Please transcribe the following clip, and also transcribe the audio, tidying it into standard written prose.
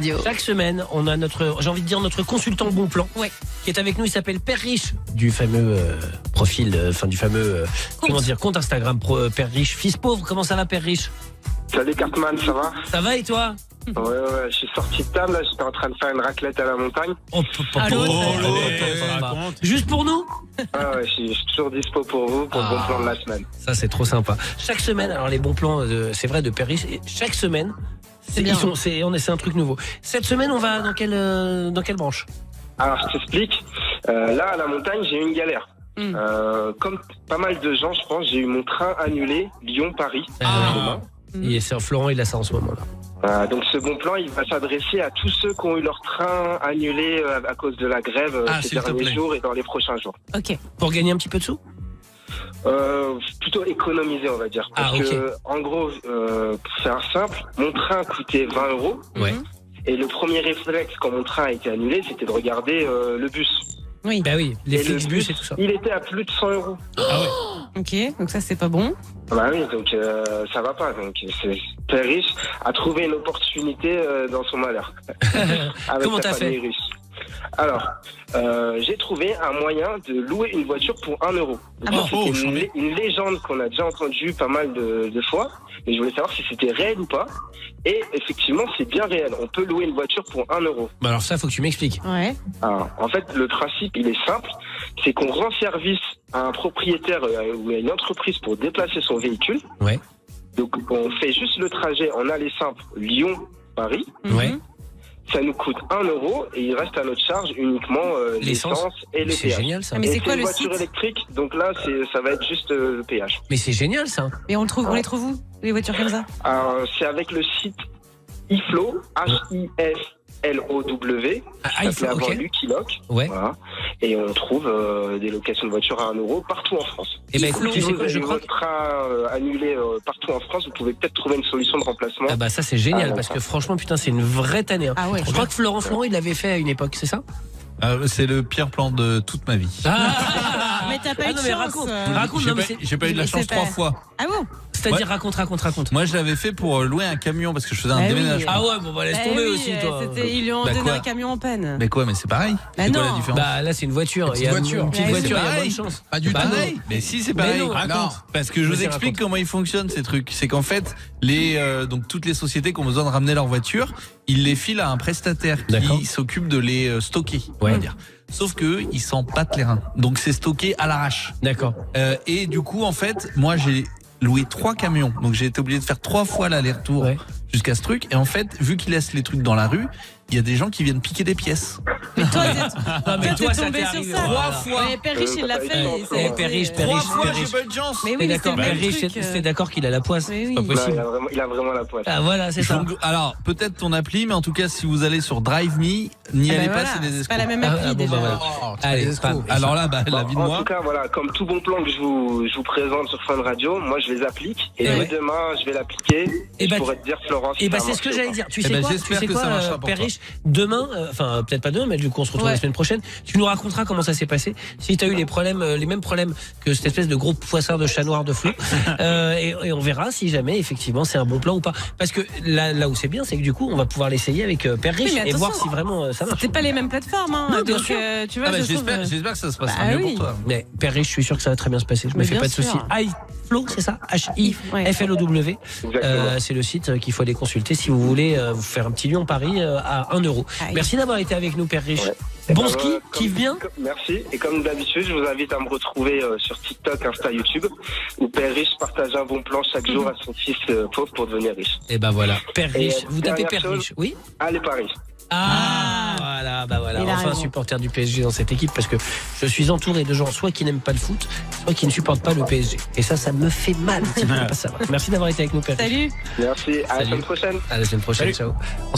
Radio. Chaque semaine, on a notre consultant bon plan qui est avec nous. Il s'appelle Père Riche du fameux profil, du fameux compte Instagram Père Riche, fils pauvre. Comment ça va, Père Riche? Salut Cartman, ça va? Ça va et toi? Ouais, je suis sorti de table, là, j'étais en train de faire une raclette à la montagne. Juste pour nous? Je suis toujours dispo pour vous, pour le bon plan de la semaine. Ça, c'est trop sympa. Chaque semaine, alors les bons plans, c'est vrai, de Père Riche, chaque semaine, c'est un truc nouveau. Cette semaine, on va dans quelle branche? Alors, je t'explique. Là, à la montagne, j'ai eu une galère. Comme pas mal de gens, je pense, j'ai eu mon train annulé Lyon-Paris. Et c'est Florent, il a ça en ce moment-là. Donc ce bon plan, il va s'adresser à tous ceux qui ont eu leur train annulé à cause de la grève ces derniers jours et dans les prochains jours. Ok. Pour gagner un petit peu de sous? Plutôt économiser, on va dire. Parce que, en gros, pour faire simple, mon train coûtait 20 €. Ouais. Et le premier réflexe quand mon train a été annulé, c'était de regarder le bus. Oui. Bah oui, les et Flixbus et tout ça. Il était à plus de 100 €. Ah ouais. Ok, donc ça c'est pas bon. Bah oui, donc ça va pas. Donc c'est Père Riche a trouvé une opportunité dans son malheur. Avec Comment sa t'as famille fait? russe. Alors, j'ai trouvé un moyen de louer une voiture pour 1 €. C'était une légende qu'on a déjà entendue pas mal de fois, mais je voulais savoir si c'était réel ou pas. Et effectivement, c'est bien réel. On peut louer une voiture pour 1 €. Bah alors ça, faut que tu m'expliques. Ouais. Alors, en fait, le principe, il est simple. C'est qu'on rend service à un propriétaire ou à une entreprise pour déplacer son véhicule. Ouais. Donc, on fait juste le trajet en aller simple Lyon-Paris. Ouais. Ça nous coûte 1 € et il reste à notre charge uniquement l'essence et les C'est péages. génial ça. Mais c'est Et quoi une le voiture site? électrique, donc là, ça va être juste le péage. Mais c'est génial ça. Mais on les trouve où, les voitures comme ça? Alors, c'est avec le site iFlow, HIFLOW. iFlow, avant ok. Lucky Lock. Ouais. Voilà. Et on trouve des locations de voitures à 1 € partout en France. Et ben écoute, tu sais quoi, je crois votre train annulé partout en France, vous pouvez peut-être trouver une solution de remplacement. Ah bah ça c'est génial parce que franchement putain c'est une vraie tannée. Ah ouais. Je crois que Florent il l'avait fait à une époque, c'est ça? C'est le pire plan de toute ma vie. Mais t'as pas eu de mais chance. raconte. J'ai pas eu de la Mais chance c'est 3 pas- fois. Ah bon? C'est-à-dire raconte. Moi, je l'avais fait pour louer un camion parce que je faisais un Ah oui. déménagement. Ah ouais, bon bah laisse tomber aussi toi. Ils lui ont Bah donné quoi? un camion en panne. Mais quoi, mais c'est pareil. Bah C'est quoi non. la différence? Bah là c'est une voiture, il y a une petite Ouais, voiture, il y a pareil. moins de chance. Pas du tout. non. Mais si, c'est Mais pareil. non, raconte. Parce que je vous Vas-y, explique raconte. comment ils fonctionnent ces trucs. C'est qu'en fait, donc toutes les sociétés qui ont besoin de ramener leur voiture, ils les filent à un prestataire D'accord. qui s'occupe de les stocker, on Ouais. va dire. Sauf que ils s'empâtent les reins. Donc c'est stocké à l'arrache. D'accord. Et du coup, en fait, moi j'ai loué 3 camions. Donc j'ai été obligé de faire 3 fois l'aller-retour Ouais. jusqu'à ce truc. Et en fait, vu qu'ils laissent les trucs dans la rue, il y a des gens qui viennent piquer des pièces. Mais toi, mais t'es toi, ça tombé t'est sur arrivé ça. 3 fois. Mais Père Riche, il l'a fait. Eh, Père Riche, Père 3 Riche, fois, Père j'ai Riche. pas eu de chance. Mais T'es oui, d'accord, c'est le Père même Riche, truc. c'est d'accord qu'il a la poisse. Mais oui. C'est pas Non, possible. il a vraiment la poisse. Ah voilà, c'est ça. Alors, peut-être ton appli, mais en tout cas, si vous allez sur Drive Me, n'y allez pas, c'est des C'est escrocs. pas la même Ah, appli bon, déjà. bah, voilà. Allez, pam. Alors là, bah, la vie de En moi. tout cas, voilà, comme tout bon plan que je vous présente sur Fun Radio, moi je les applique et Ouais. demain je vais l'appliquer et bah, je pourrais te dire Florence. Et bah c'est ce que j'allais dire. Tu sais quoi, j'espère que ça marchera pour Père toi. Riche, demain, enfin peut-être pas demain, mais du coup on se retrouve la semaine prochaine. Tu nous raconteras comment ça s'est passé. Si tu as eu les mêmes problèmes que cette espèce de gros poissard de chat noir de flou, et on verra si jamais effectivement c'est un bon plan ou pas. Parce que là où c'est bien, c'est que du coup on va pouvoir l'essayer avec Père Riche Oui, mais et voir attention. si vraiment ça marche. C'est pas les mêmes plateformes, hein. Non, bien Donc, sûr. tu vois, Ah bah, je trouve, j'espère que ça se passera Bah mieux oui. pour toi. Mais Père Riche, je suis sûr que ça va très bien se passer. Je me Mais fais bien pas de soucis. sûr. iFlow, c'est ça? H-I-F-L-O-W. Exactement. C'est le site qu'il faut aller consulter si vous voulez vous faire un petit Lyon-Paris à 1 €. Aïe. Merci d'avoir été avec nous, Père Riche. Ouais. Bon Et ski, kiffe bien. Merci. Et comme d'habitude, je vous invite à me retrouver sur TikTok, Insta, YouTube, où Père Riche partage un bon plan chaque jour à son fils pauvre pour devenir riche. Et ben voilà, Père Et, Riche. Vous tapez dernière Père chose. Riche, oui? Allez Paris. Voilà, bah voilà. Il a Enfin, raison. supporter du PSG dans cette équipe parce que je suis entouré de gens soit qui n'aiment pas le foot, soit qui ne supportent pas le PSG. Et ça me fait mal. Tu peux pas savoir. Merci d'avoir été avec nous, Père Riche. Salut. Merci. À la Salut. semaine prochaine. À la semaine prochaine. Ciao. On